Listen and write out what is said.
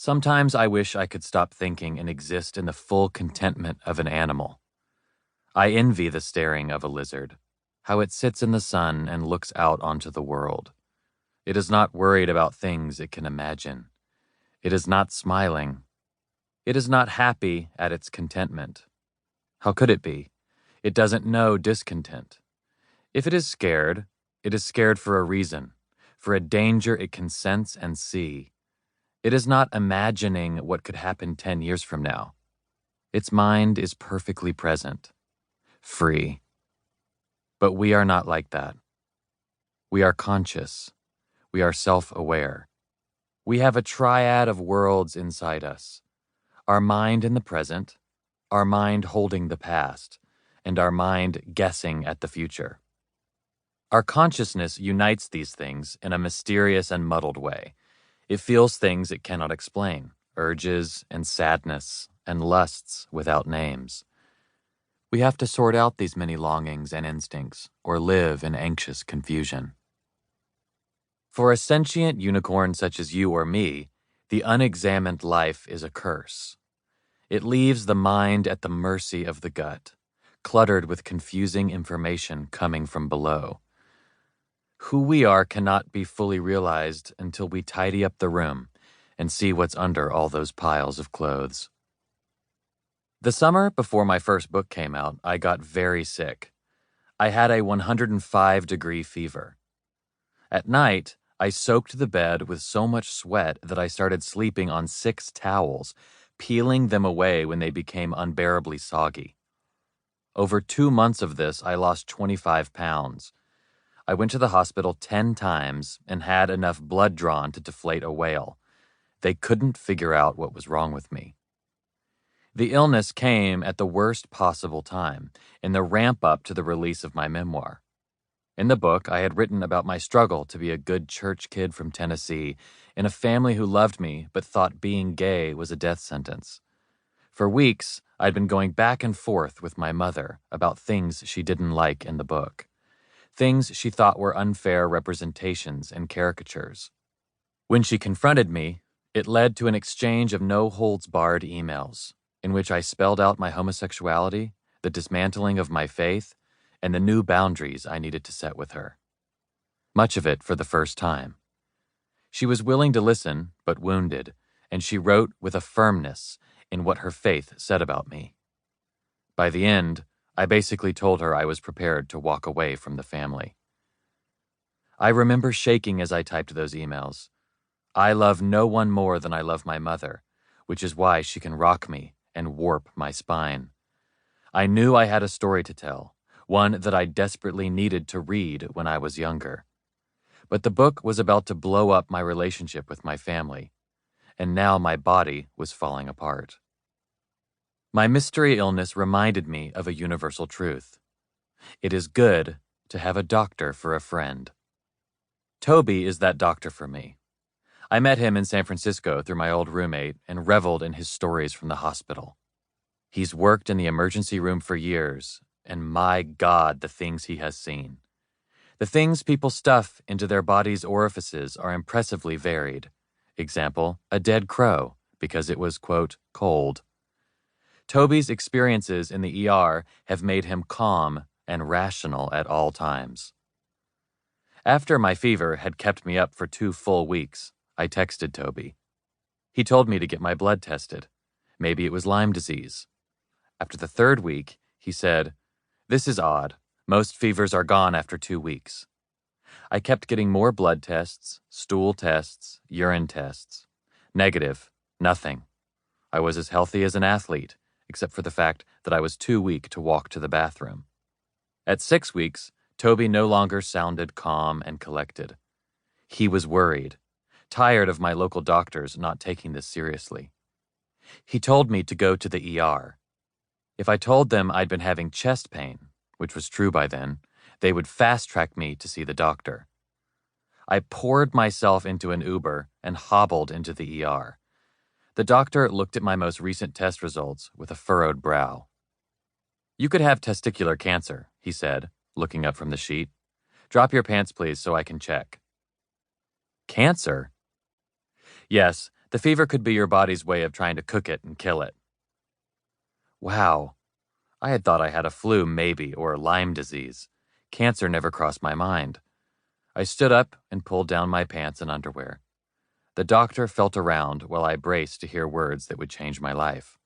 Sometimes I wish I could stop thinking and exist in the full contentment of an animal. I envy the staring of a lizard, how it sits in the sun and looks out onto the world. It is not worried about things it can imagine. It is not smiling. It is not happy at its contentment. How could it be? It doesn't know discontent. If it is scared for a reason, for a danger it can sense and see. It is not imagining what could happen 10 years from now. Its mind is perfectly present, free. But we are not like that. We are conscious. We are self-aware. We have a triad of worlds inside us. Our mind in the present, our mind holding the past, and our mind guessing at the future. Our consciousness unites these things in a mysterious and muddled way. It feels things it cannot explain, urges and sadness and lusts without names. We have to sort out these many longings and instincts or live in anxious confusion. For a sentient unicorn such as you or me, the unexamined life is a curse. It leaves the mind at the mercy of the gut, cluttered with confusing information coming from below. Who we are cannot be fully realized until we tidy up the room and see what's under all those piles of clothes. The summer before my first book came out, I got very sick. I had a 105-degree fever. At night, I soaked the bed with so much sweat that I started sleeping on 6 towels, peeling them away when they became unbearably soggy. Over 2 months of this, I lost 25 pounds. I went to the hospital 10 times and had enough blood drawn to deflate a whale. They couldn't figure out what was wrong with me. The illness came at the worst possible time, in the ramp-up to the release of my memoir. In the book, I had written about my struggle to be a good church kid from Tennessee in a family who loved me but thought being gay was a death sentence. For weeks, I'd been going back and forth with my mother about things she didn't like in the book. Things she thought were unfair representations and caricatures. When she confronted me, it led to an exchange of no-holds-barred emails, in which I spelled out my homosexuality, the dismantling of my faith, and the new boundaries I needed to set with her. Much of it for the first time. She was willing to listen, but wounded, and she wrote with a firmness in what her faith said about me. By the end, I basically told her I was prepared to walk away from the family. I remember shaking as I typed those emails. I love no one more than I love my mother, which is why she can rock me and warp my spine. I knew I had a story to tell, one that I desperately needed to read when I was younger. But the book was about to blow up my relationship with my family, and now my body was falling apart. My mystery illness reminded me of a universal truth. It is good to have a doctor for a friend. Toby is that doctor for me. I met him in San Francisco through my old roommate and reveled in his stories from the hospital. He's worked in the emergency room for years, and my God, the things he has seen. The things people stuff into their body's orifices are impressively varied. Example, a dead crow, because it was, quote, cold. Toby's experiences in the ER have made him calm and rational at all times. After my fever had kept me up for 2 full weeks, I texted Toby. He told me to get my blood tested. Maybe it was Lyme disease. After the 3rd week, he said, "This is odd. Most fevers are gone after 2 weeks." I kept getting more blood tests, stool tests, urine tests. Negative. Nothing. I was as healthy as an athlete, except for the fact that I was too weak to walk to the bathroom. At 6 weeks, Toby no longer sounded calm and collected. He was worried, tired of my local doctors not taking this seriously. He told me to go to the ER. If I told them I'd been having chest pain, which was true by then, they would fast-track me to see the doctor. I poured myself into an Uber and hobbled into the ER. The doctor looked at my most recent test results with a furrowed brow. "You could have testicular cancer," he said, looking up from the sheet. "Drop your pants, please, so I can check." Cancer? Yes, The fever could be your body's way of trying to cook it and kill it. Wow. I had thought I had a flu, maybe, or Lyme disease. Cancer never crossed my mind. I stood up and pulled down my pants and underwear. The doctor felt around while I braced to hear words that would change my life.